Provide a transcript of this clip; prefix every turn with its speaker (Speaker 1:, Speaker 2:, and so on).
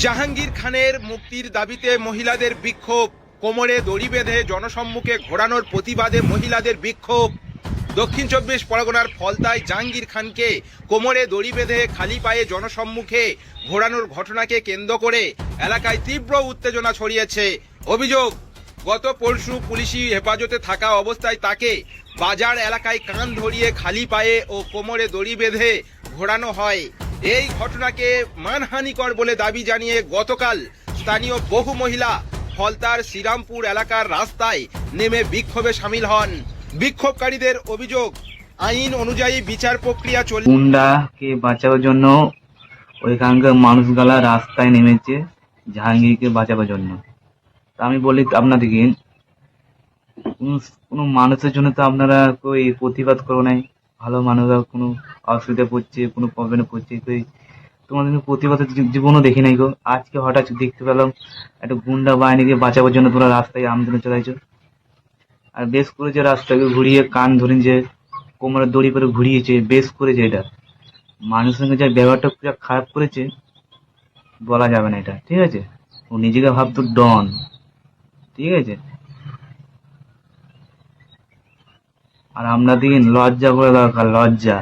Speaker 1: জাহাঙ্গীর খানের মুক্তির দাবিতে মহিলাদের বিক্ষোভ, কোমরে দড়ি বেঁধে জনসম্মুখে ঘোরানোর প্রতিবাদে মহিলাদের বিক্ষোভ। দক্ষিণ চব্বিশ পরগনার ফলতায় জাহাঙ্গীর খানকে কোমরে দড়ি বেঁধে খালি পায়ে জনসম্মুখে ঘোরানোর ঘটনাকে কেন্দ্র করে এলাকায় তীব্র উত্তেজনা ছড়িয়েছে। অভিযোগ, গত পরশু পুলিশি হেফাজতে থাকা অবস্থায় তাকে বাজার এলাকায় কান ধরিয়ে খালি পায়ে ও কোমরে দড়ি বেঁধে ঘোরানো হয়। এই ঘটনাকে মানহানিকর বলে দাবি জানিয়ে গতকাল স্থানীয় বহু মহিলা ফলতার শ্রীরামপুর এলাকার রাস্তায় নেমে বিক্ষোভে সামিল হন। বিক্ষোভকারীদের অভিযোগ, আইন অনুযায়ী বিচার প্রক্রিয়া চলছে।
Speaker 2: গুন্ডাকে বাঁচানোর জন্য ওইখানকার মানুষগুলা রাস্তায় নেমেছে জাহাঙ্গীরকে বাঁচাবার জন্য। তা আমি বলি আপনাদেরকে, কোনো মানুষের জন্য তো আপনারা কই প্রতিবাদ করো নাই। ভালো মানুষরা কোনো অসুবিধা পড়ছে, কোনো প্রবলেমে পড়ছে, কই তোমাদের প্রতিবাদের জীবনও দেখি নাই গো। আজকে হঠাৎ দেখতে পেলাম একটা গুন্ডা বাহিনীকে বাঁচাবার জন্য তোমরা রাস্তায় আন্দোলন চালাইছো। আর বেশ করেছে, রাস্তাকে ঘুরিয়ে কান ধরে যে কোমরে দড়ি করে ঘুরিয়েছে, বেশ করেছে। এটা মানুষের সঙ্গে যা ব্যবহারটা পুরো খারাপ করেছে, বলা যাবে না এটা, ঠিক আছে? ও নিজেকে ভাবতো ডন, ঠিক আছে? আর আপনাদের লজ্জা করে দরকার, লজ্জা।